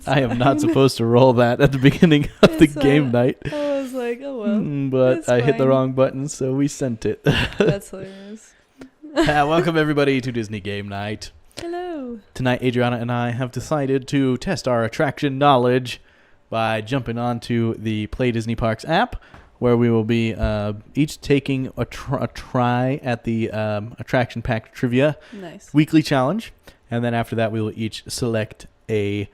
I am not supposed to roll that at the beginning of the game night. I was like, oh well. But I hit the wrong button, so we sent it. That's hilarious. Welcome everybody to Disney Game Night. Hello. Tonight, Adriana and I have decided to test our attraction knowledge by jumping onto the Play Disney Parks app, where we will be each taking a try at the Attraction Pack Trivia weekly challenge. And then after that, we will each select a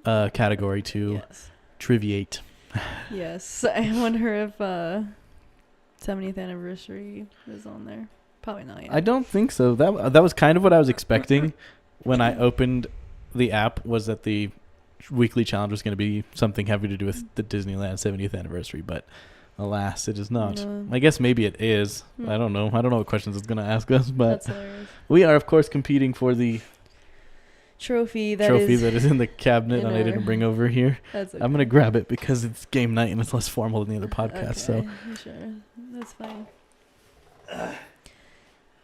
category to triviate. Yes. I wonder if 70th anniversary is on there. Probably not yet. I don't think so. That was kind of what I was expecting when I opened the app, was that the weekly challenge was going to be something having to do with the Disneyland 70th anniversary, but alas, it is not. I guess maybe it is. I don't know. I don't know what questions it's going to ask us, but we are, of course, competing for the trophy that is in the cabinet and I didn't bring over here. That's okay. I'm going to grab it because it's game night and it's less formal than the other podcast. Okay, sure. That's fine.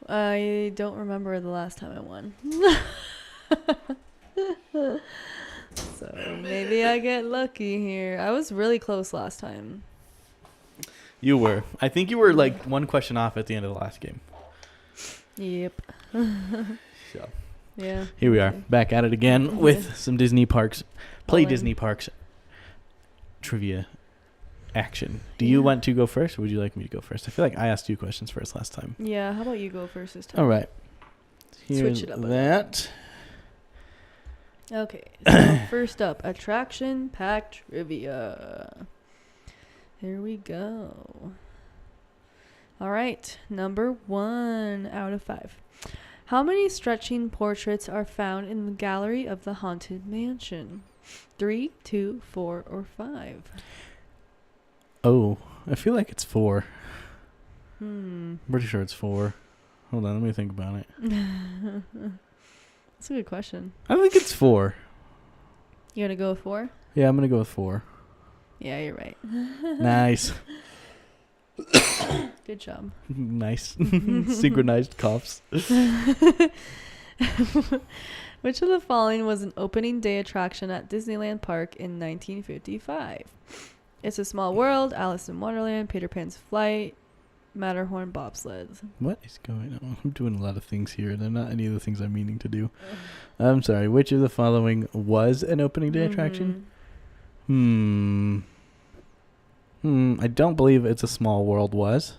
I don't remember the last time I won. So maybe I get lucky here. I was really close last time. You were. I think you were like one question off at the end of the last game. Yep. So. Yeah. Here we are, back at it again with some Disney Parks, Disney Parks trivia action. Do you want to go first, or would you like me to go first? I feel like I asked you questions first last time. Yeah, how about you go first this time? All right. Switch it up. That. Okay, so first up, Attraction Pack Trivia. Here we go. All right, number 1 out of 5. How many stretching portraits are found in the gallery of the Haunted Mansion? 3, 2, 4, or 5? Oh, I feel like it's 4. I'm pretty sure it's 4. Hold on, let me think about it. That's a good question. I think it's 4. You gonna go with 4? Yeah, I'm gonna go with 4. Yeah, you're right. Nice. Good job. Nice. Synchronized coughs. Which of the following was an opening day attraction at Disneyland Park in 1955? It's a Small World, Alice in Wonderland, Peter Pan's Flight, Matterhorn bobsleds. What is going on? I'm doing a lot of things here. They're not any of the things I'm meaning to do. I'm sorry. Which of the following was an opening day attraction? I don't believe It's a Small World was.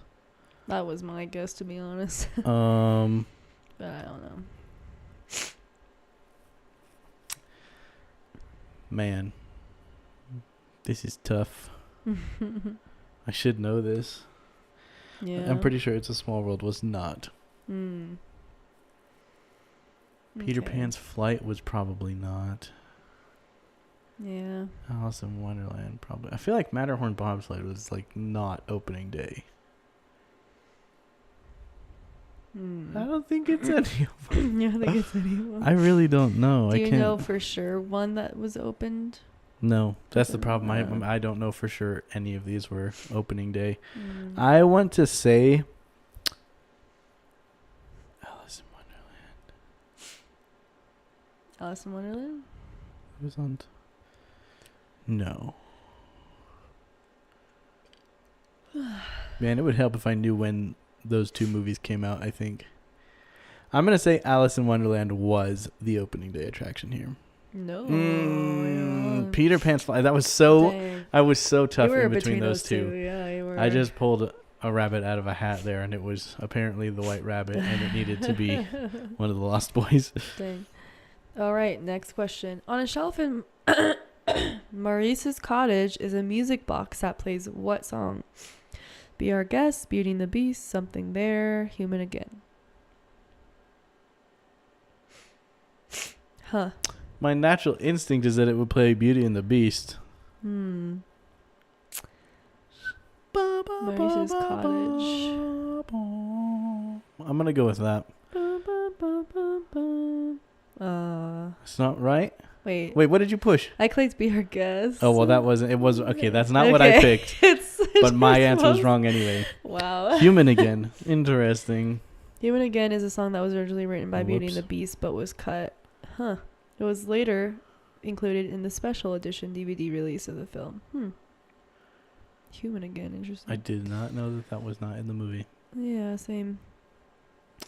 That was my guess, to be honest. But I don't know. Man, this is tough. I should know this. Yeah. I'm pretty sure It's a Small World was not. Peter Pan's Flight was probably not. Yeah. Alice in Wonderland probably. I feel like Matterhorn bobsled was like not opening day. I don't think it's any of them. You don't think it's any of them? I really don't know. Do I you can't know for sure one that was opened? No, that's the problem. I don't know for sure any of these were opening day. I want to say Alice in Wonderland. Alice in Wonderland? It was on. No. Man, it would help if I knew when those two movies came out, I think. I'm going to say Alice in Wonderland was the opening day attraction here. No. Peter Pan's Flight. That was so... Dang. I was so tough in between those two. Yeah, you were. I just pulled a rabbit out of a hat there, and it was apparently the White Rabbit, and it needed to be one of the Lost Boys. Dang. All right, next question. On a shelf in Maurice's cottage is a music box that plays what song? Be Our Guest, Beauty and the Beast, Something There, Human Again. Huh. My natural instinct is that it would play Beauty and the Beast. Maurice's cottage. I'm going to go with that. It's not right? Wait, what did you push? I clicked Be Our Guest. Oh, well, that wasn't... It was... Okay, that's not what I picked. But my answer was wrong anyway. Wow. Human Again. Interesting. Human Again is a song that was originally written by Beauty and the Beast, but was cut. Huh. It was later included in the special edition DVD release of the film. Human again, interesting. I did not know that was not in the movie. Yeah, same.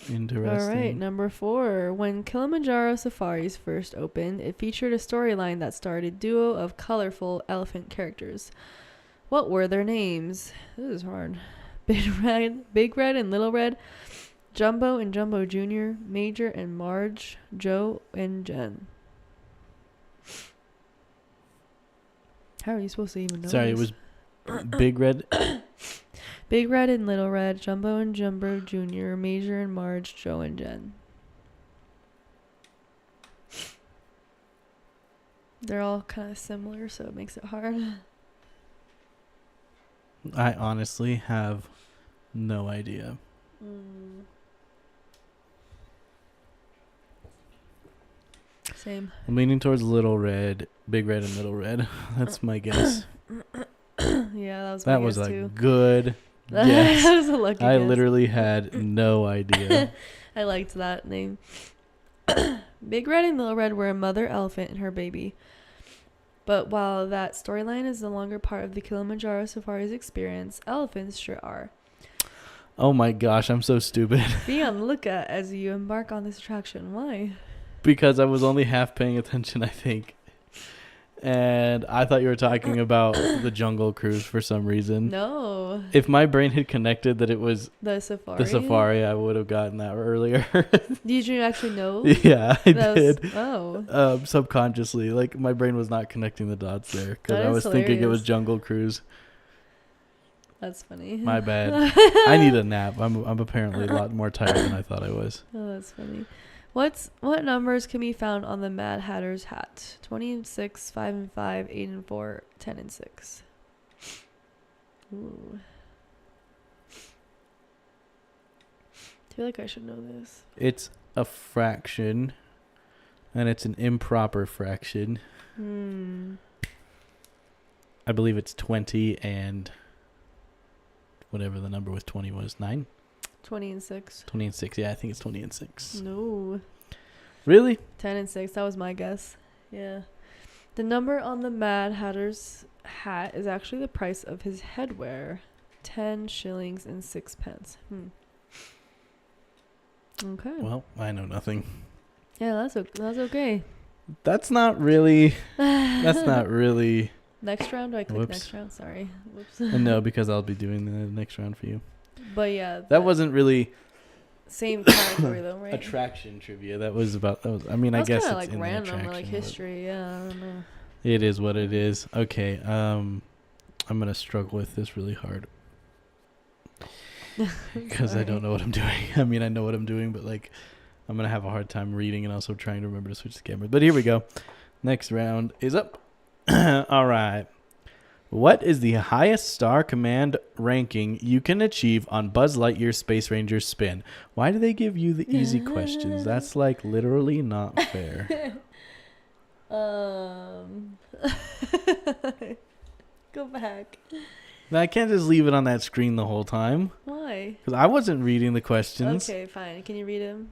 Interesting. All right, number 4. When Kilimanjaro Safaris first opened, it featured a storyline that starred a duo of colorful elephant characters. What were their names? This is hard. Big Red and Little Red, Jumbo and Jumbo Jr., Major and Marge, Joe and Jen. How are you supposed to even know Sorry, this? it was Big Red. Big Red and Little Red, Jumbo and Jumbo Jr., Major and Marge, Joe and Jen. They're all kind of similar, so it makes it hard. I honestly have no idea. Same. I'm leaning towards Little Red, Big Red, and Little Red. That's my guess. Yeah, that was my That guess was a too. good That guess. was a lucky I guess. literally had no idea. I liked that name. Big Red and Little Red were a mother elephant and her baby. But while that storyline is no longer part of the Kilimanjaro Safaris experience, elephants sure are. Oh my gosh, I'm so stupid. Be on the lookout as you embark on this attraction. Why? Because I was only half paying attention, I think. And I thought you were talking about the Jungle Cruise for some reason. No. If my brain had connected that it was The safari. the safari, I would have gotten that earlier. Did you actually know? Yeah, I That did. was- oh. Subconsciously. Like, my brain was not connecting the dots there. Because That I is was thinking it was hilarious. Jungle Cruise. That's funny. My bad. I need a nap. I'm apparently a lot more tired than I thought I was. Oh, that's funny. What numbers can be found on the Mad Hatter's hat? 20 and 6, 5 and 5, 8 and 4, 10 and 6. Ooh. I feel like I should know this. It's a fraction. And it's an improper fraction. I believe it's 20 and whatever the number with 20 was. 9? 20 and 6. 20 and 6. Yeah, I think it's 20 and 6. No. Really? 10 and 6. That was my guess. Yeah. The number on the Mad Hatter's hat is actually the price of his headwear. 10 shillings and 6 pence. Okay. Well, I know nothing. Yeah, that's okay. That's not really. That's not really. Next round? Do I click Whoops. next round? Sorry. Whoops. No, because I'll be doing the next round for you. But yeah. That wasn't really Same category though, right? attraction trivia. That was about. That was. I mean, That I was guess kinda it's like in random the or attraction. like but history. Yeah, I don't know. It is what it is. Okay. I'm gonna struggle with this really hard because I don't know what I'm doing. I mean, I know what I'm doing, but like, I'm gonna have a hard time reading and also trying to remember to switch the cameras. But here we go. Next round is up. All right. What is the highest star command ranking you can achieve on Buzz Lightyear's Space Ranger spin? Why do they give you the easy questions? That's like literally not fair. Go back. I can't just leave it on that screen the whole time Why? because I wasn't reading the questions. Okay, fine. Can you read him?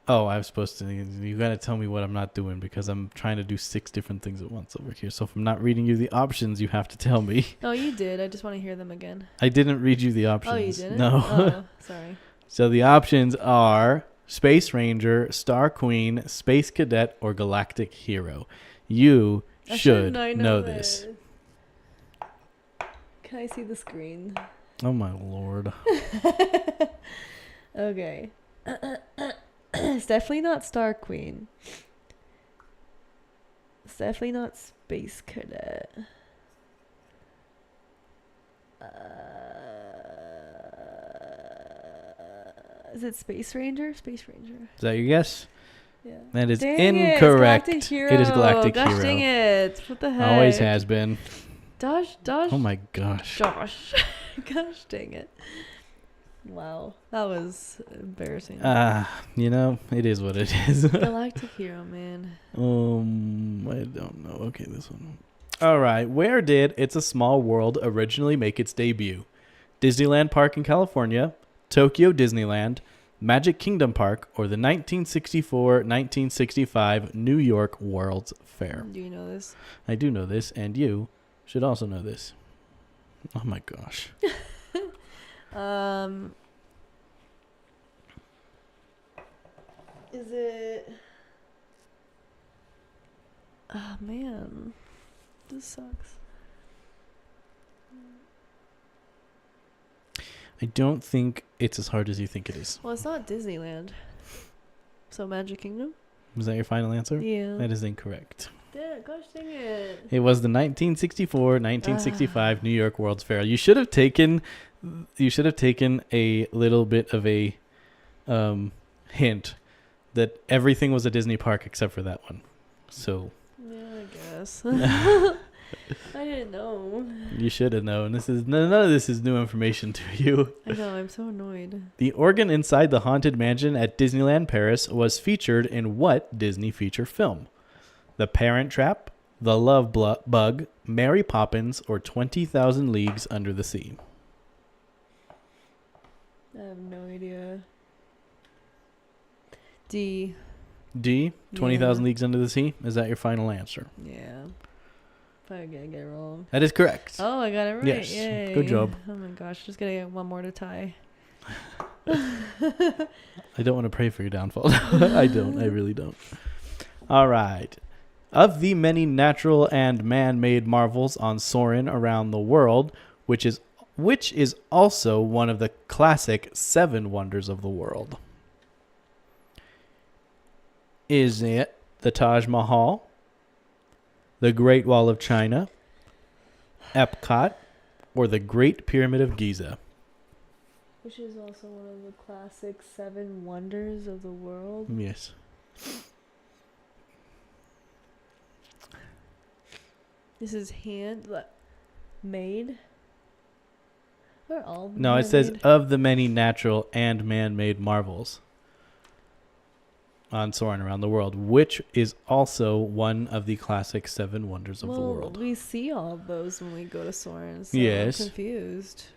Oh, I'm supposed to. You got to tell me what I'm not doing because I'm trying to do 6 different things at once over here. So if I'm not reading you the options, you have to tell me. Oh, you did. I just want to hear them again. I didn't read you the options. Oh, you didn't? No. Oh, sorry. So the options are Space Ranger, Star Queen, Space Cadet, or Galactic Hero. You should know this. Can I see the screen? Oh my lord. Okay. It's definitely not Star Queen. It's definitely not Space Cadet. Is it Space Ranger? Space Ranger. Is that your guess? Yeah. That is Dang it, it's incorrect. Galactic Hero. It is Galactic Gosh Hero. dang it. What the heck? Always has been. Dosh. Oh my gosh. Gosh. Gosh dang it. Wow. That was embarrassing. It is what it is. Galactic Hero, man. I don't know. Okay, this one. All right. Where did It's a Small World originally make its debut? Disneyland Park in California, Tokyo Disneyland, Magic Kingdom Park, or the 1964-1965 New York World's Fair? Do you know this? I do know this, and you should also know this. Oh my gosh. Is it... Oh, man. This sucks. I don't think it's as hard as you think it is. Well, it's not Disneyland. So Magic Kingdom? Was that your final answer? Yeah. That is incorrect. Gosh dang it. It was the 1964-1965 New York World's Fair. You should have taken a little bit of a hint that everything was a Disney park except for that one. So Yeah, I guess. I didn't know. you should have known. None of this is new information to you. I know, I'm so annoyed. The organ inside the Haunted Mansion at Disneyland Paris was featured in what Disney feature film? The Parent Trap, The Love Bug, Mary Poppins, or 20,000 Leagues Under the Sea? I have no idea. D. 20,000 Yeah. Leagues Under the Sea? Is that your final answer? Yeah. Probably gonna get it wrong. That is correct. Oh, I got it right. Yes. Yay. Good job. Oh my gosh, just gonna get one more to tie. I don't want to pray for your downfall. I don't. I really don't. All right. Of the many natural and man-made marvels on Soarin' around the world, which is also one of the classic 7 wonders of the world? Is it the Taj Mahal, the Great Wall of China, Epcot, or the Great Pyramid of Giza? Which is also one of the classic 7 wonders of the world. Yes. This is made. They're all No, it says handmade. of the many natural and man-made marvels on Soarin' around the world, which is also one of the classic 7 wonders of the world. We see all of those when we go to Soarin', so Yes. I'm confused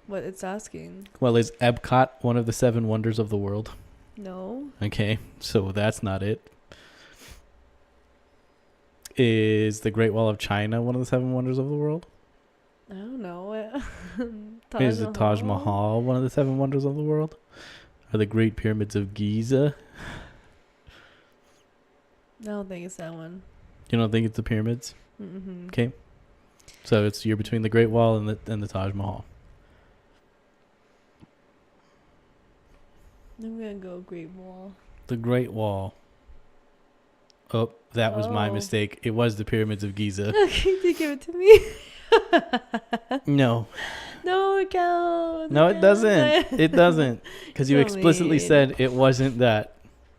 what it's asking. Well, is Epcot one of the 7 wonders of the world? No. Okay, so that's not it. Is the Great Wall of China one of the 7 wonders of the world? I don't know. Is the Taj Mahal one of the 7 wonders of the world? Are the Great Pyramids of Giza? I don't think it's that one. You don't think it's the pyramids? Mm-hmm. Okay. So you're between the Great Wall and the Taj Mahal. I'm gonna go Great Wall. The Great Wall. Oh, that was my Oh. mistake. It was the Pyramids of Giza. Okay, you give it to me. No. No, it counts. No, it doesn't. It doesn't. Because you So explicitly mean. said it wasn't that.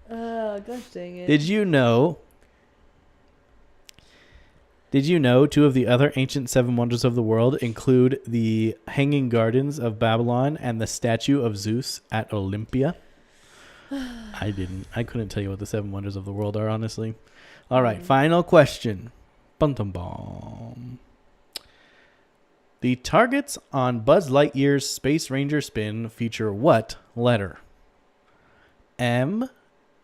Oh, gosh dang it. Did you know 2 of the other ancient 7 wonders of the world include the Hanging Gardens of Babylon and the statue of Zeus at Olympia? I didn't. I couldn't tell you what the 7 wonders of the world are, honestly. All right, final question. Bum-tum-bum. The targets on Buzz Lightyear's Space Ranger spin feature what letter? M,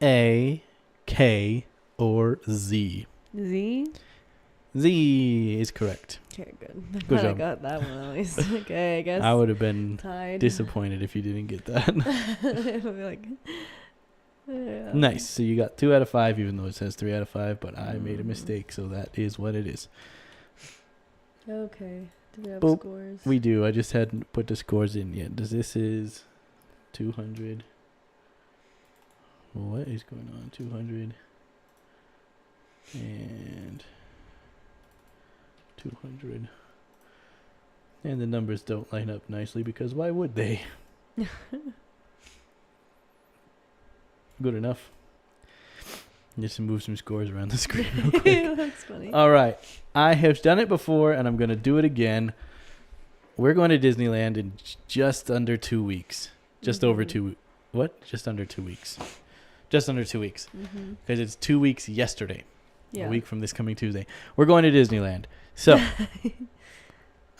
A, K, or Z? Z? Z is correct. Okay, good. Good I job. got that one at least. Okay, I guess. I would have been tied. disappointed if you didn't get that. It would be like, yeah. Nice. So you got 2 out of 5, even though it says 3 out of 5, but I made a mistake, so that is what it is. Okay. Do we have Boop. scores? We do. I just hadn't put the scores in yet. This is 200. What is going on? 200 and 200. And the numbers don't line up nicely because why would they? Good enough. Just to move some scores around the screen real quick. That's funny. All right. I have done it before, and I'm going to do it again. We're going to Disneyland in just under 2 weeks. Just over 2. What? Just under 2 weeks. Just under 2 weeks. Mm-hmm. Because it's 2 weeks yesterday. Yeah. A week from this coming Tuesday. We're going to Disneyland. So,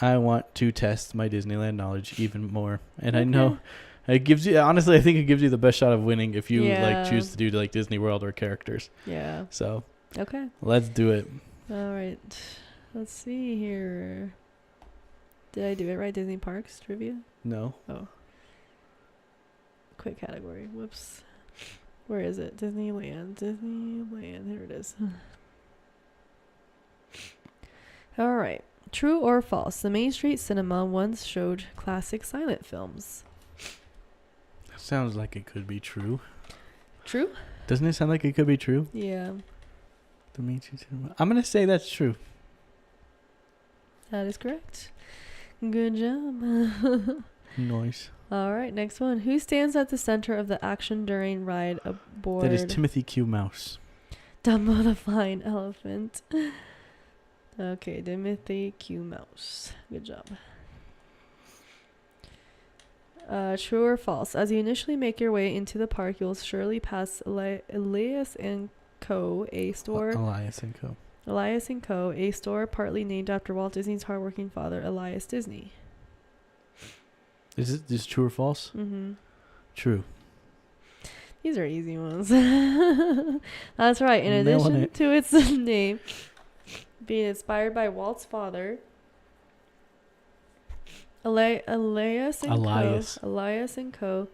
I want to test my Disneyland knowledge even more. And I know It gives you, honestly, I think it gives you the best shot of winning if you Yeah. like choose to do like Disney World or characters. Yeah. So Okay. let's do it. All right. Let's see here. Did I do it right? Disney Parks trivia? No. Oh. Quick category. Whoops. Where is it? Disneyland. Disneyland. Here it is. All right. True or false? The Main Street Cinema once showed classic silent films. That sounds like it could be true. True? Doesn't it sound like it could be true? Yeah. The Main Street Cinema. I'm gonna say that's true. That is correct. Good job. Nice. All right, next one. Who stands at the center of the action during ride aboard That is Timothy Q. Mouse. Dumbo the Flying Elephant? Okay, Timothy Q. Mouse. Good job. True or false? As you initially make your way into the park, you'll surely pass Elias and Co., a store. Elias and Co. Elias and Co., a store partly named after Walt Disney's hardworking father, Elias Disney. Is this true or false? Mm-hmm. True. These are easy ones. That's right. In Nailing addition it. to its name being inspired by Walt's father, Elias and Co.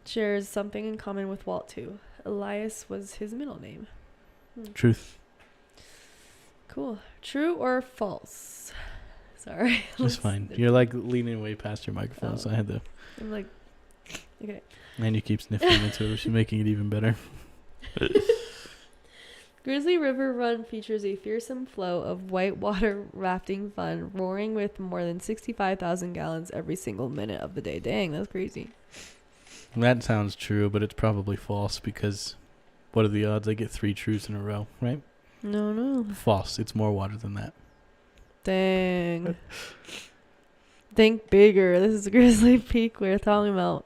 shares something in common with Walt too. Elias was his middle name. Truth. Cool. True or false? Sorry. That's fine. You're like leaning way past your microphone, so I had to. I'm like, okay. And you keep sniffing into it, which is making it even better. Grizzly River Run features a fearsome flow of whitewater rafting fun, roaring with more than 65,000 gallons every single minute of the day. Dang, that's crazy. That sounds true, but it's probably false because what are the odds I get 3 truths in a row, right? No. False. It's more water than that. Dang. Think bigger. This is Grizzly Peak we're talking about.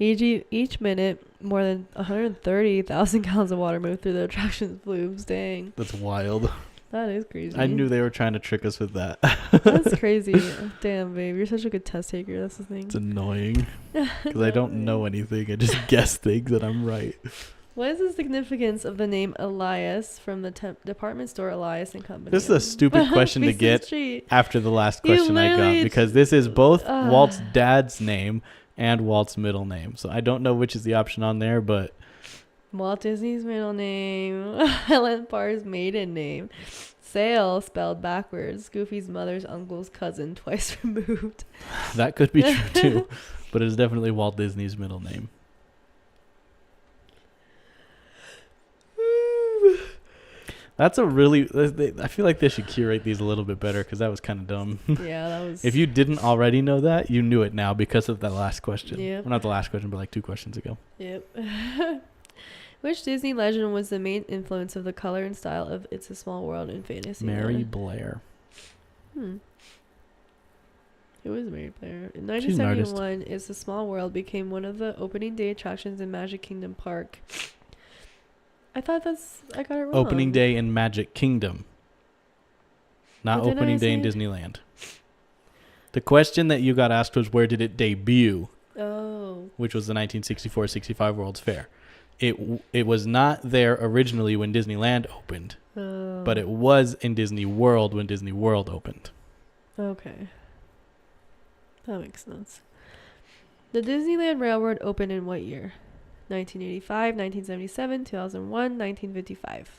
Each minute, more than 130,000 gallons of water move through the attraction's flumes. Dang. That's wild. That is crazy. I knew they were trying to trick us with that. That's crazy. Damn, babe. You're such a good test taker. That's the thing. It's annoying because I don't know anything. I just guess things and I'm right. What is the significance of the name Elias from the department store Elias and Company? This is a stupid question to get after the last question I got because this is both Walt's dad's name and Walt's middle name. So I don't know which is the option on there, but Walt Disney's middle name, Helen Parr's maiden name, Sale spelled backwards, Goofy's mother's uncle's cousin twice removed. That could be true too, but it's definitely Walt Disney's middle name. That's a really. I feel like they should curate these a little bit better because that was kind of dumb. Yeah, that was. If you didn't already know that, you knew it now because of that last question. Yep. Well, not the last question, but like 2 questions ago. Yep. Which Disney legend was the main influence of the color and style of It's a Small World in Fantasyland? Mary Blair. Who is Mary Blair? In She's an artist. 1971, It's a Small World became one of the opening day attractions in Magic Kingdom Park. I got it wrong. Opening day in Magic Kingdom. Not What did opening I day in say? Disneyland. The question that you got asked was where did it debut, Oh. which was the 1964-65 World's Fair. It was not there originally when Disneyland opened, Oh. but it was in Disney World when Disney World opened. Okay. That makes sense. The Disneyland Railroad opened in what year? 1985, 1977, 2001, 1955.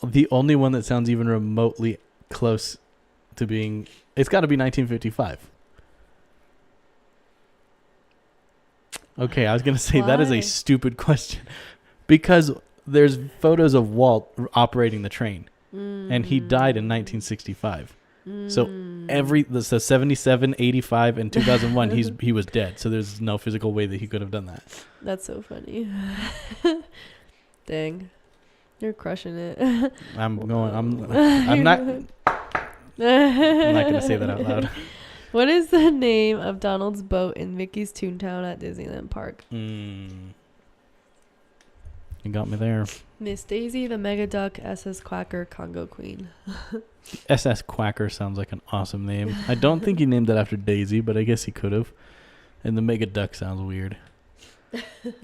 The only one that sounds even remotely close to being... It's got to be 1955. Okay, I was going to say that is Why? a stupid question. Because there's photos of Walt operating the train. And he died in 1965. So so 77, 85, and 2001, he was dead. So there's no physical way that he could have done that. That's so funny. Dang. You're crushing it. I'm not I'm not going to say that out loud. What is the name of Donald's boat in Mickey's Toontown at Disneyland Park? You You got me there. Miss Daisy, the Mega Duck, SS Quacker, Congo Queen. SS Quacker sounds like an awesome name. I don't think he named that after Daisy, but I guess he could have. And the Mega Duck sounds weird.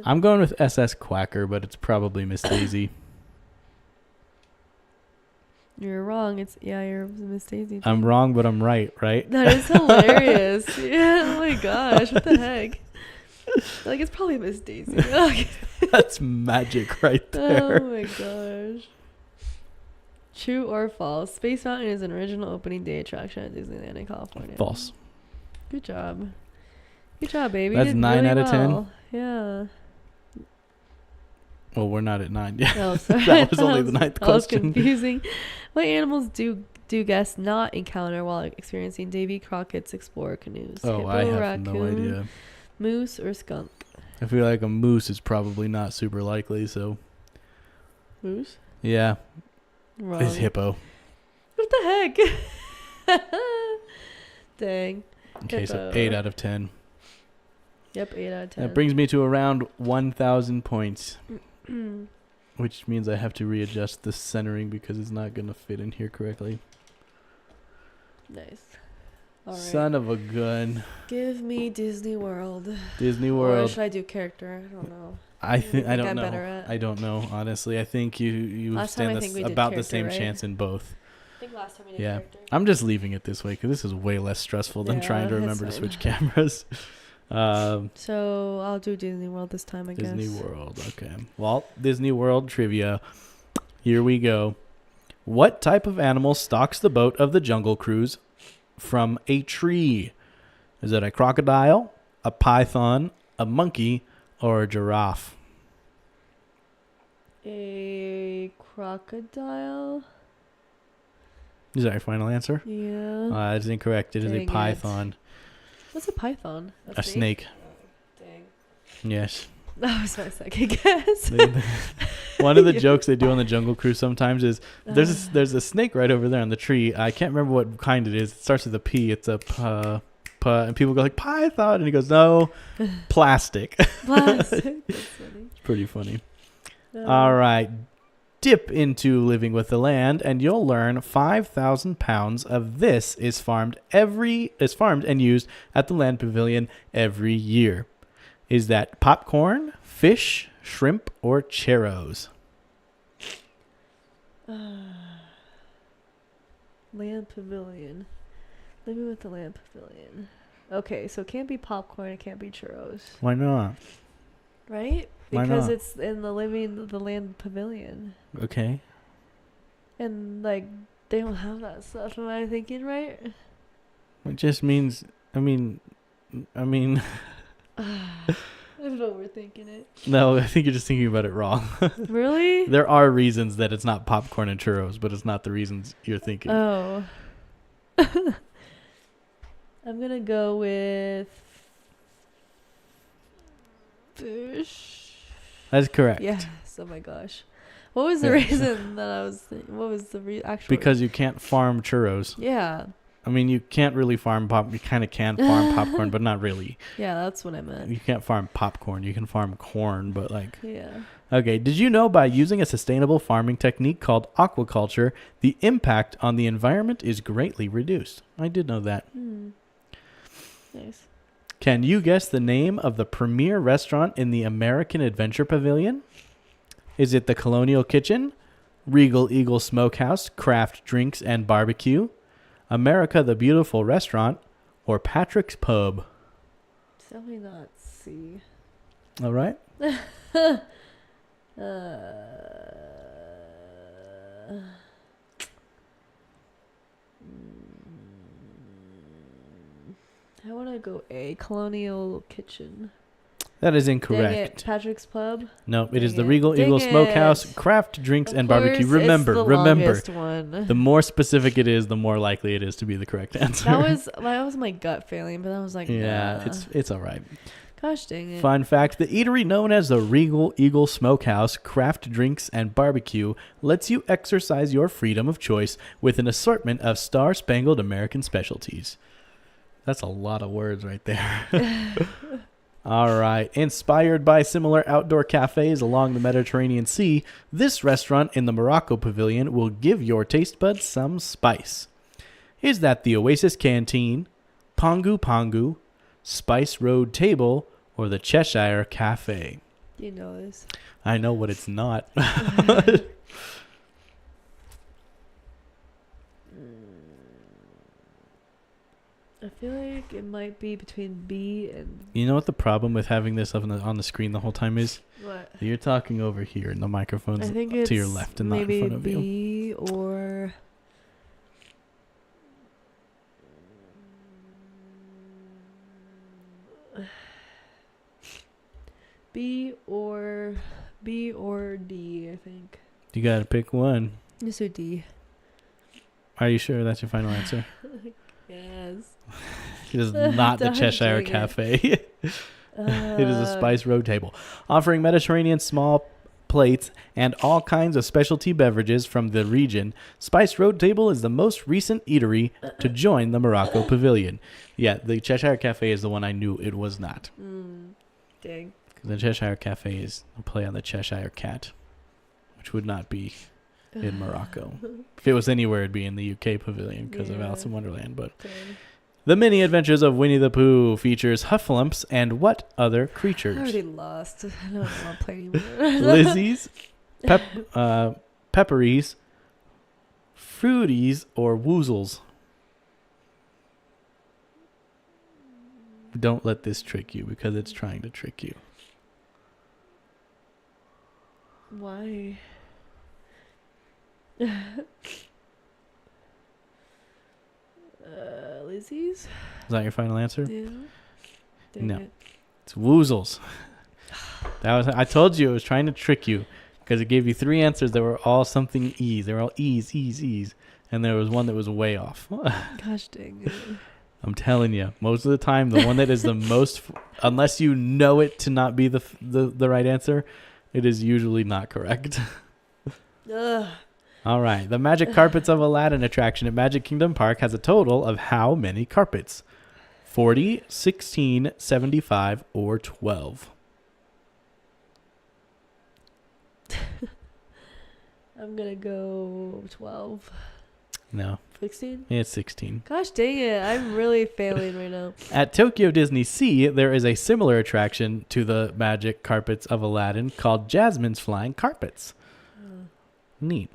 I'm going with SS Quacker, but it's probably Miss Daisy. You're wrong. You're Miss Daisy. I'm wrong, but I'm right? That is hilarious. Yeah, oh my gosh, what the heck? Like, it's probably Miss Daisy. That's magic right there. Oh my gosh. True or false? Space Mountain is an original opening day attraction at Disneyland in California. False. Good job. Good job, baby. That's you did 9 really out of 10? well. Yeah. Well, we're not at 9 yet. Oh, sorry. That was only the 9th That was question. confusing. What animals do guests not encounter while experiencing Davy Crockett's Explorer canoes? Oh, Hippo, I have raccoon, no idea. Moose or skunk? I feel like a moose is probably not super likely, so Moose? yeah. Wrong. It's hippo. What the heck? Dang. Okay, so Hippo. 8 out of 10. Yep, 8 out of 10. That brings me to around 1,000 points, which means I have to readjust the centering because it's not going to fit in here correctly. Nice. All right. Son of a gun. Give me Disney World. Disney Or World. should I do character? I don't know. I think don't I'm know. better at? I don't know, honestly. I think you Last time stand I think we did about the character, same right? chance in both. I think last time we did Yeah. character. I'm just leaving it this way because this is way less stressful than Yeah, trying to it's remember to fine. switch cameras. So I'll do Disney World this time, I Disney guess. World, okay. Walt Disney World trivia. Here we go. What type of animal stalks the boat of the Jungle Cruise from a tree? Is it a crocodile, a python, a monkey, or a giraffe? A crocodile? Is that your final answer? Yeah. That is incorrect. It is Dang a it. python. What's a python? A snake. Dang. Yes. That was my second guess. One of the Yeah. jokes they do on the Jungle Cruise sometimes is there's a snake right over there on the tree. I can't remember what kind it is. It starts with a P. It's a and people go like python, and he goes no, plastic. Plastic. That's funny. It's pretty funny. All right, dip into living with the land, and you'll learn 5,000 pounds of this is farmed and used at the Land Pavilion every year. Is that popcorn, fish, shrimp, or churros? Land Pavilion. Living with the Land Pavilion. Okay, so it can't be popcorn. It can't be churros. Why not? Right? Why Because not? it's in the Land Pavilion. Okay. And, like, they don't have that stuff. Am I thinking right? It just means, I mean, I'm overthinking it. no, I think you're just thinking about it wrong. Really? There are reasons that it's not popcorn and churros, but it's not the reasons you're thinking. Oh. I'm going to go with fish. That's correct. Yes. Oh my gosh. What was the Yeah. reason that I was thinking? What was the actual Because you can't farm churros. Yeah. I mean, you can't really farm you kind of can farm popcorn, but not really. Yeah, that's what I meant. You can't farm popcorn. You can farm corn, but like... Yeah. Okay, did you know by using a sustainable farming technique called aquaculture, the impact on the environment is greatly reduced? I did know that. Nice. Can you guess the name of the premier restaurant in the American Adventure Pavilion? Is it the Colonial Kitchen, Regal Eagle Smokehouse, Craft Drinks and Barbecue, America the Beautiful Restaurant, or Patrick's Pub? Definitely not C. All right. I want to go A. Colonial Kitchen. That is Dang it. incorrect. Patrick's Pub. No, it is Dang the it. Regal Dang Eagle Smokehouse, it. Craft Drinks Of and Barbecue. course, Remember, it's the remember. longest one. The more specific it is, the more likely it is to be the correct answer. That was my gut feeling, but I was like, yeah, nah. it's all right. Gosh dang it. Fun fact, the eatery known as the Regal Eagle Smokehouse, Craft Drinks and Barbecue lets you exercise your freedom of choice with an assortment of star-spangled American specialties. That's a lot of words right there. All right. Inspired by similar outdoor cafes along the Mediterranean Sea, this restaurant in the Morocco Pavilion will give your taste buds some spice. Is that the Oasis Canteen, Pongu Pongu, Spice Road Table, or the Cheshire Cafe? You know this. I know what it's not. I feel like it might be between B and... You know what the problem with having this up on the screen the whole time is? What? You're talking over here and the microphone's I think it's to your left and not in front of you. maybe B or... B or D, I think. You gotta pick one. Let's do D. Are you sure that's your final answer? Yes. It is not the Don't Cheshire do it. Cafe. It is a Spice Road Table, offering Mediterranean small plates and all kinds of specialty beverages from the region. Spice Road Table is the most recent eatery to join the Morocco Pavilion. Yeah, the Cheshire Cafe is the one I knew it was not. Dang. The Cheshire Cafe is a play on the Cheshire Cat, which would not be in Morocco. If it was anywhere, it'd be in the UK Pavilion because of Alice in Wonderland. But Dang. The Mini Adventures of Winnie the Pooh features Huffalumps and what other I creatures? already lost. I don't want to play anymore. Lizzies, pepperies, fruities, or woozles? Don't let this trick you because it's trying to trick you. Why? Lizzie's? Is that your final answer? Yeah. Dang No. it. It's woozles. I told you it was trying to trick you because it gave you three answers that were all something E's. They were all E's. And there was one that was way off. Gosh dang it. I'm telling you, most of the time, the one that is the most, unless you know it to not be the right answer, it is usually not correct. Ugh. All right. The Magic Carpets of Aladdin attraction at Magic Kingdom Park has a total of how many carpets? 40, 16, 75, or 12? I'm going to go 12. No. 16? It's 16. Gosh dang it. I'm really failing right now. At Tokyo Disney Sea, there is a similar attraction to the Magic Carpets of Aladdin called Jasmine's Flying Carpets. Neat.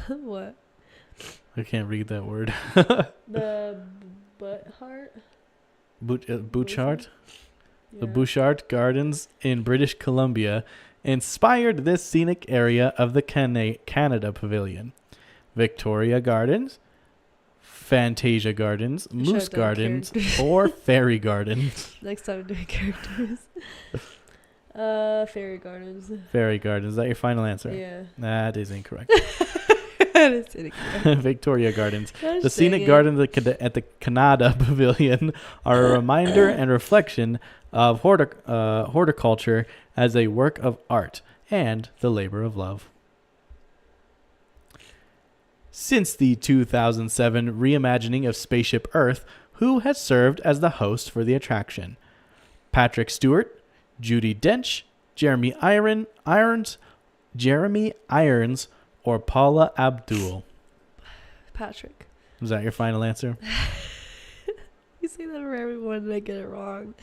What? I can't read that word. The butt heart? Bouchard? The Yeah. Bouchard Gardens in British Columbia inspired this scenic area of the Canada Pavilion. Victoria Gardens, Fantasia Gardens, Moose Shut down Gardens, characters. or Fairy Gardens. Next time I'm doing characters. Fairy Gardens. Fairy Gardens. Is that your final answer? Yeah. That is incorrect. That is incorrect. Victoria Gardens. Gosh The scenic dang it. gardens at the Canada Pavilion are a reminder and reflection of horticulture as a work of art and the labor of love. Since the 2007 reimagining of Spaceship Earth, who has served as the host for the attraction? Patrick Stewart, Judi Dench, Jeremy Irons, or Paula Abdul? Patrick. Is that your final answer? You say that for everyone and I get it wrong.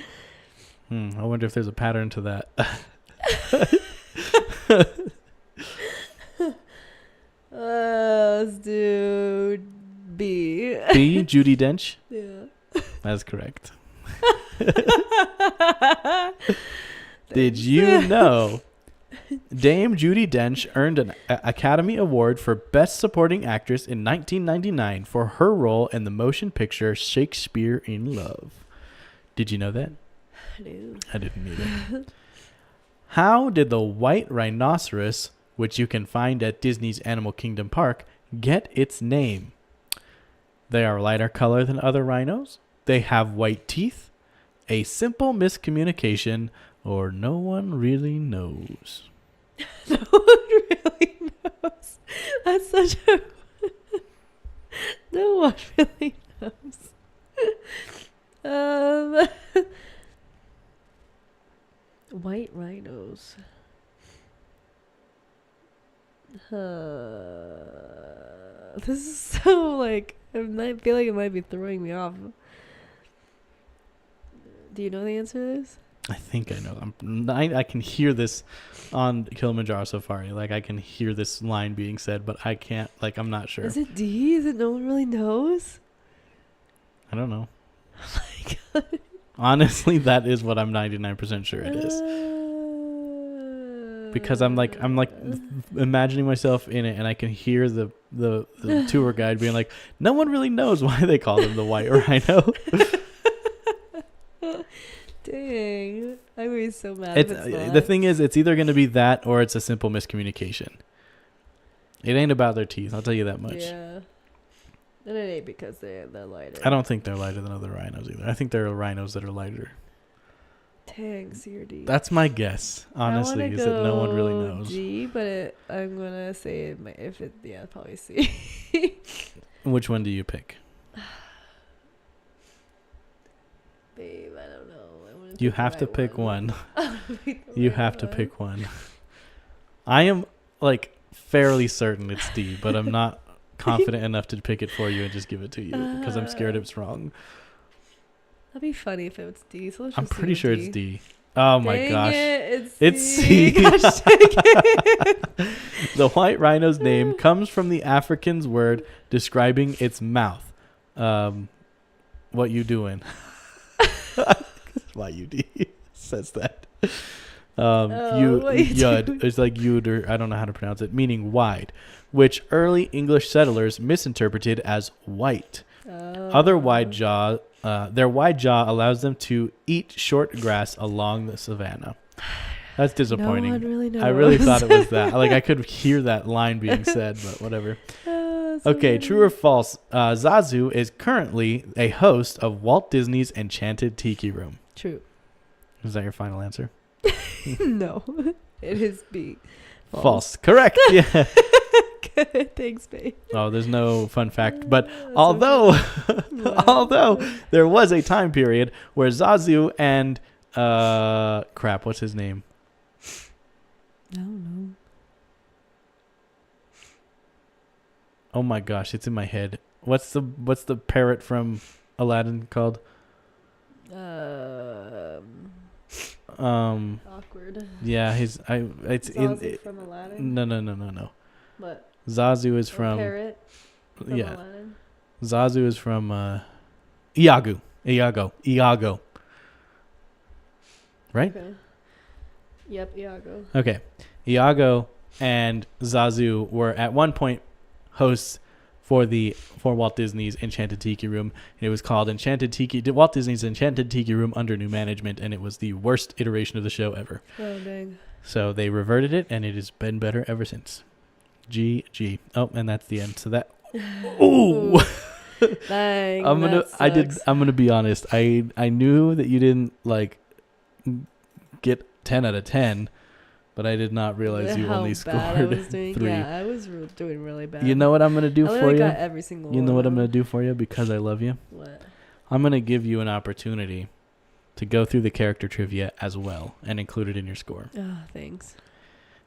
I wonder if there's a pattern to that. Let's do B. B, Judi Dench. Yeah. That's correct. Did you know Dame Judi Dench earned an Academy Award for Best Supporting Actress in 1999 for her role in the motion picture Shakespeare in Love? Did you know that? No. I didn't either. How did the white rhinoceros, which you can find at Disney's Animal Kingdom Park, get its name? They are lighter color than other rhinos. They have white teeth. A simple miscommunication, or no one really knows. No one really knows. That's such a... one really knows. White rhinos. This is so like I feel like it might be throwing me off. Do you know the answer to this? I think I know. I can hear this on Kilimanjaro Safari. Like, I can hear this line being said, but I can't. Like, I'm not sure. Is it D? Is it no one really knows? I don't know. Oh my god. Honestly, that is what I'm 99% sure it is. Because I'm like imagining myself in it, and I can hear the tour guide being like, no one really knows why they call him the white rhino. Dang. I'm going to be so mad if it's not. The thing is, it's either going to be that or it's a simple miscommunication. It ain't about their teeth, I'll tell you that much. Yeah. And it ain't because they're lighter. I don't think they're lighter than other rhinos either. I think there are rhinos that are lighter. Dang, C or D. That's my guess, honestly, is that no one really knows. D, but I'm going to say probably C. Which one do you pick? Babe, I don't know. You have to pick one. You have to pick one. I am like fairly certain it's D, but I'm not confident enough to pick it for you and just give it to you because I'm scared it's wrong. That'd be funny if it was D. So I'm pretty sure it's D. Oh my gosh. It's C. Gosh, dang it. The white rhino's name comes from the African's word describing its mouth. What you doing? Why you D says that. Yud. It's like yud, or I don't know how to pronounce it, meaning wide, which early English settlers misinterpreted as white. Their wide jaw allows them to eat short grass along the savannah. That's disappointing. No one really knows. I really thought it was that. Like, I could hear that line being said, but whatever. Okay, true or false? Zazu is currently a host of Walt Disney's Enchanted Tiki Room. True. Is that your final answer? No, it is B. False. Correct. Yeah. Good. Thanks, babe. Oh, there's no fun fact. But although there was a time period where Zazu and what's his name? I don't know. Oh my gosh, it's in my head. What's the parrot from Aladdin called? Awkward. Yeah, it's Zazu from Aladdin? No. What? Zazu is from parrot from Aladdin? Zazu is from Iago. Right? Okay. Yep, Iago. Okay. Iago and Zazu were at one point hosts for Walt Disney's Enchanted Tiki Room, and it was called Walt Disney's Enchanted Tiki Room under new management, and it was the worst iteration of the show ever. Oh dang. So they reverted it, and it has been better ever since. GG. Oh, and that's the end. So that. Ooh. Dang. I'm gonna be honest. I knew that you didn't like get 10 out of 10. But I did not realize you only scored 3. Yeah, I was doing really bad. You know what I'm going to do for you? Got every single you know what I'm going to do for you because I love you? What? I'm going to give you an opportunity to go through the character trivia as well and include it in your score. Oh, thanks.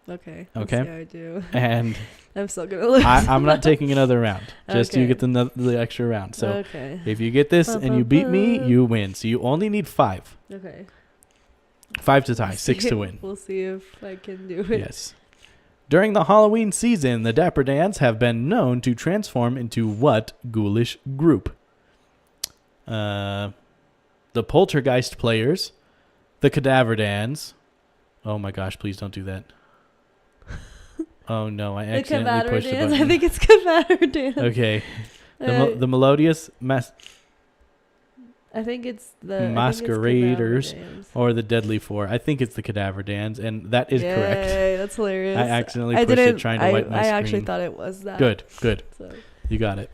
Okay. Okay. Let's see how I do. And I'm still going to lose. I'm not taking another round. Just okay. you get the extra round. So okay. If you get this and you beat me, you win. So you only need 5. Okay. 5 to tie, 6 to win. We'll see if I can do it. Yes. During the Halloween season, the Dapper Dans have been known to transform into what ghoulish group? The Poltergeist Players, the Cadaver Dans. Oh my gosh, please don't do that. Oh no, I accidentally pushed the button. I think it's Cadaver Dans. Okay. The Melodious I think it's the Masqueraders or the Deadly Four. I think it's the Cadaver Dans, and that is correct. That's hilarious. I accidentally pushed it trying to wipe my screen. I actually thought it was that. Good. So. You got it.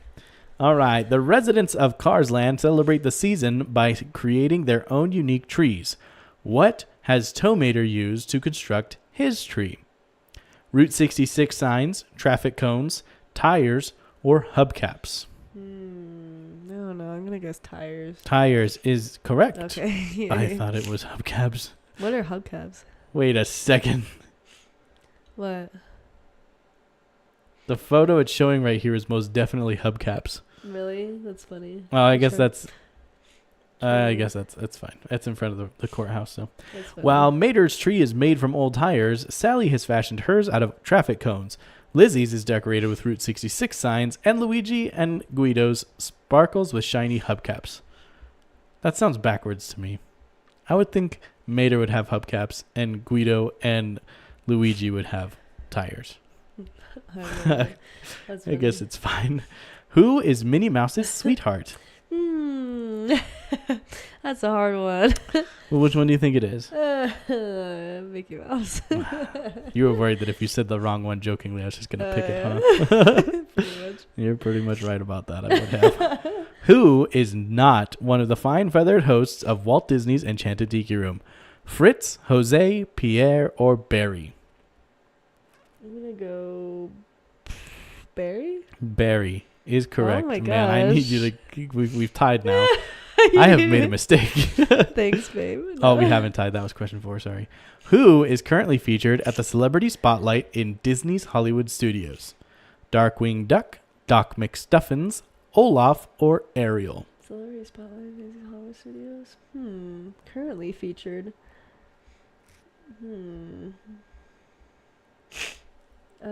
All right. The residents of Cars Land celebrate the season by creating their own unique trees. What has Tomater used to construct his tree? Route 66 signs, traffic cones, tires, or hubcaps? I'm gonna guess tires. Tires is correct. Okay. I thought it was hubcaps. What are hubcaps? Wait a second. What? The photo it's showing right here is most definitely hubcaps. Really? That's funny. Oh, I guess Sure. that's. I guess that's fine. It's in front of the courthouse. So, That's funny. while Mater's tree is made from old tires, Sally has fashioned hers out of traffic cones. Lizzie's is decorated with Route 66 signs, and Luigi and Guido's sparkles with shiny hubcaps. That sounds backwards to me. I would think Mater would have hubcaps, and Guido and Luigi would have tires. I don't know. That's I guess funny. it's fine. Who is Minnie Mouse's sweetheart? That's a hard one. Well, which one do you think it is? Mickey Mouse. You were worried that if you said the wrong one jokingly, I was just going to pick it, huh? Pretty much. You're pretty much right about that. I would have. Who is not one of the fine feathered hosts of Walt Disney's Enchanted Tiki Room? Fritz, Jose, Pierre, or Barry? I'm gonna go Barry. Barry is correct. Oh my Man, I need gosh. you to. We've tied now. I have made a mistake. Thanks, babe. Oh, we haven't tied. That was question 4. Sorry. Who is currently featured at the Celebrity Spotlight in Disney's Hollywood Studios? Darkwing Duck, Doc McStuffins, Olaf, or Ariel? Celebrity Spotlight, Disney Hollywood Studios. Currently featured. I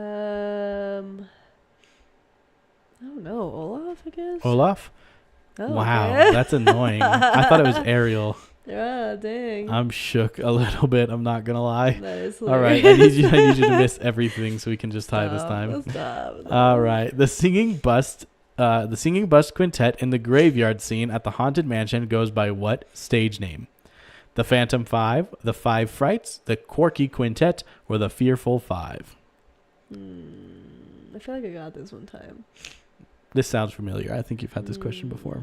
don't know. Olaf, I guess. Olaf? Oh, Wow, okay. that's annoying. I thought it was Ariel. Yeah, dang. I'm shook a little bit. I'm not gonna lie. That is All right, I hilarious. need you to miss everything so we can just tie this time. Stop. All right, the singing bust quintet in the graveyard scene at the haunted mansion goes by what stage name? The Phantom Five, the Five Frights, the Quirky Quintet, or the Fearful Five? I feel like I got this one time. This sounds familiar. I think you've had this question before.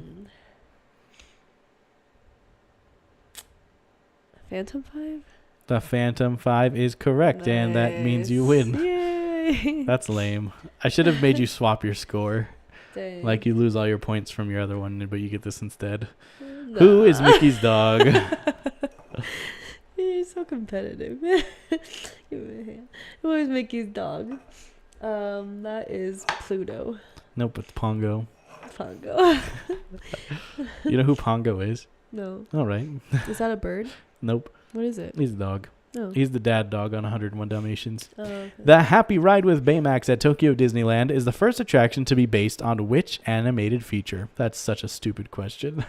Phantom 5? The Phantom Five is correct, and that means you win. Yay. That's lame. I should have made you swap your score. Dang. Like you lose all your points from your other one, but you get this instead. Nah. Who is Mickey's dog? You're so competitive. Give me a hand. Who is Mickey's dog? That is Pluto. Nope, it's Pongo. Pongo. You know who Pongo is? No. All right. Is that a bird? Nope. What is it? He's a dog. No. He's the dad dog on 101 Dalmatians. Oh, okay. The Happy Ride with Baymax at Tokyo Disneyland is the first attraction to be based on which animated feature? That's such a stupid question.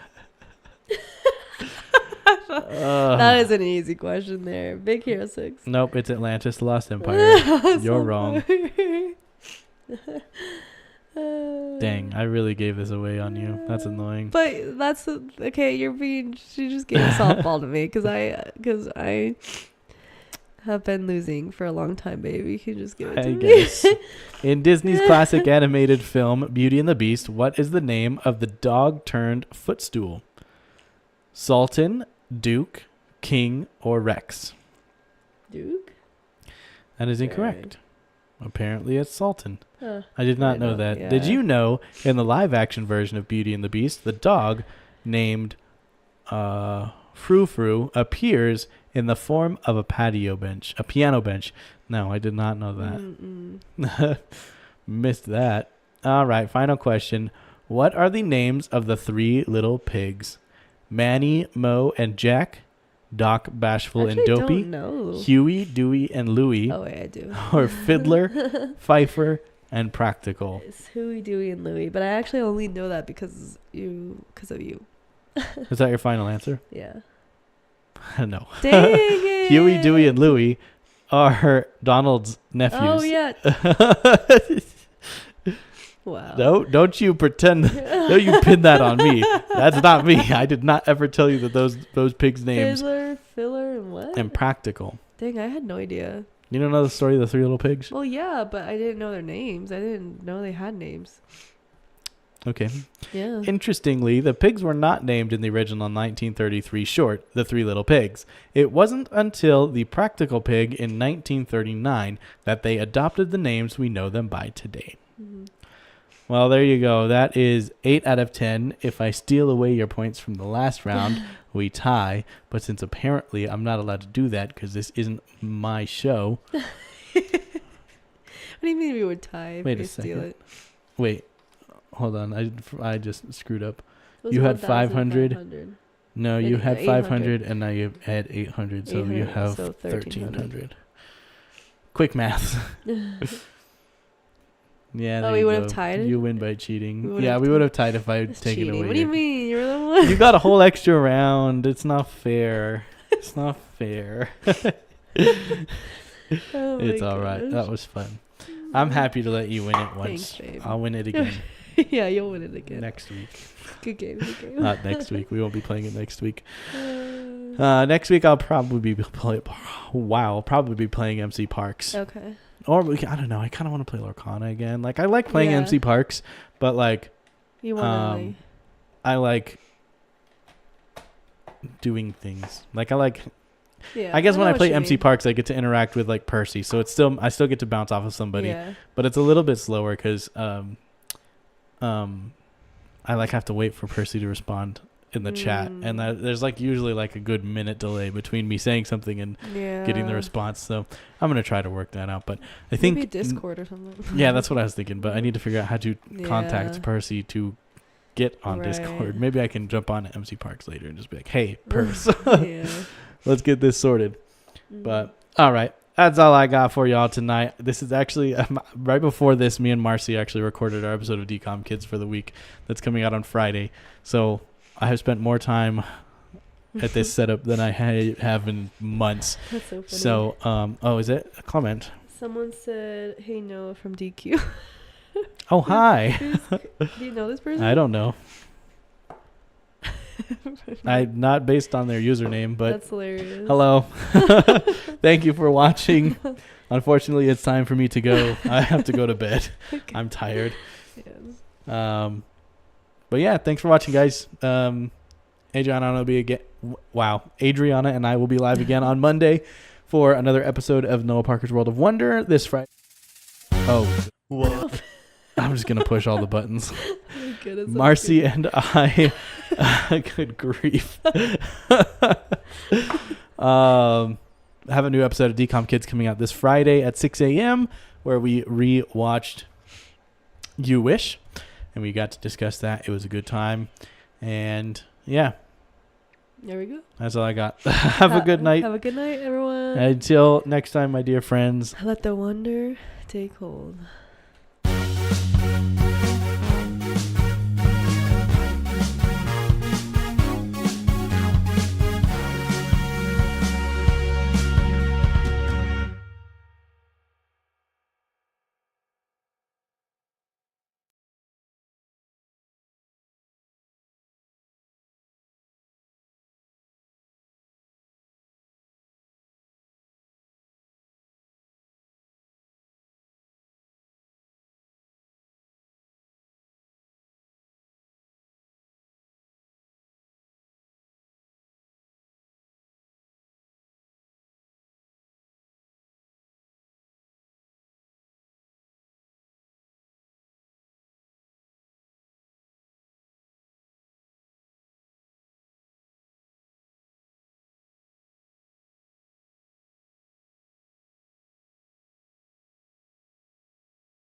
That is an easy question there. Big Hero 6. Nope, it's Atlantis, the Lost Empire. You're wrong. Dang, I really gave this away on you. That's annoying. But that's okay. She just gave a softball to me because I have been losing for a long time, baby. You can just give it to I me. guess. In Disney's classic animated film Beauty and the Beast, what is the name of the dog turned footstool? Sultan, Duke, King, or Rex? Duke? That is incorrect. Apparently it's Sultan. Huh. I did not know that. Yeah. Did you know in the live action version of Beauty and the Beast, the dog named Frou Frou appears in the form of a piano bench. No, I did not know that. Missed that. All right, final question. What are the names of the 3 little pigs? Manny, Mo, and Jack, Doc, Bashful, and Dopey, don't know. Huey, Dewey, and Louie, Oh wait, I do. or Fiddler, Pfeiffer, and Practical? It's Huey, Dewey, and Louie, but I actually only know that because of you. Is that your final answer? Yeah. No. Dang it. Huey, Dewey, and Louie are Donald's nephews. Oh yeah. Wow. No, don't you pretend. Don't you pin that on me. That's not me. I did not ever tell you that those pigs' names. Fiddler, Filler, and what? And Practical. Dang, I had no idea. You don't know the story of the 3 little pigs? Well, yeah, but I didn't know their names. I didn't know they had names. Okay. Yeah. Interestingly, the pigs were not named in the original 1933 short, The 3 Little Pigs. It wasn't until The Practical Pig in 1939 that they adopted the names we know them by today. Mhm. Well, there you go. That is 8 out of 10. If I steal away your points from the last round, we tie. But since apparently I'm not allowed to do that because this isn't my show. What do you mean we would tie if Wait we a steal second. it? Wait, hold on. I just screwed up. It was You had 500. 1,500. No, Then you had 800. 500 and now you had 800. So you 800, have so 1,300. Quick math. Yeah. Oh, there we you would have go. tied? You win by We cheating. would Yeah, have we would tied. have tied if I had That's taken cheating. away. What do you your- mean? You're the one. You got a whole extra round. It's not fair. It's not fair. Oh It's my all right. gosh. That was fun. I'm happy to let you win it once. Thanks, babe. I'll win it again Yeah, you'll win it again. next week. Good game. Good game. Not next week. We won't be playing it next week. Next week I'll probably be playing MC Parks. Okay. Or I don't know. I kind of want to play Lorcana again. Like I like playing Yeah. MC Parks, but like You want to I like doing things. Like I like. yeah. I guess when know I what play you MC mean. Parks, I get to interact with like Percy, so I still get to bounce off of somebody, Yeah. but it's a little bit slower because I like have to wait for Percy to respond in the chat, and there's like usually like a good minute delay between me saying something and getting the response. So I'm gonna try to work that out, but I think maybe Discord or something. yeah, that's what I was thinking. But I need to figure out how to contact Yeah. Percy to get on Right. Discord. Maybe I can jump on MC Parks later and just be like, "Hey, Purse, Yeah. let's get this sorted." Mhm. But all right, that's all I got for y'all tonight. This is actually right before this. Me and Marcy actually recorded our episode of DCOM Kids for the week. That's coming out on Friday. So I have spent more time at this setup than I have in months. That's so funny. So oh, is it a comment? Someone said, "Hey Noah from DQ." Oh, hi. Do you know this person? I don't know. Not based on their username, but That's hilarious. hello. Thank you for watching. Unfortunately, it's time for me to go. I have to go to bed. I'm tired. Yes. But yeah, thanks for watching, guys. Adriana will be again. Wow, Adriana and I will be live again on Monday for another episode of Noah Parker's World of Wonder this Friday. Oh, what? I'm just gonna push all the buttons. Oh my goodness, that's Marcy good. and I. Good grief. Have a new episode of DCOM Kids coming out this Friday at 6 a.m. where we re-watched You Wish, and we got to discuss that. It was a good time, and yeah, There we go. that's all I got. Have a good night. Have a good night, everyone. Until next time, my dear friends. Let the wonder take hold.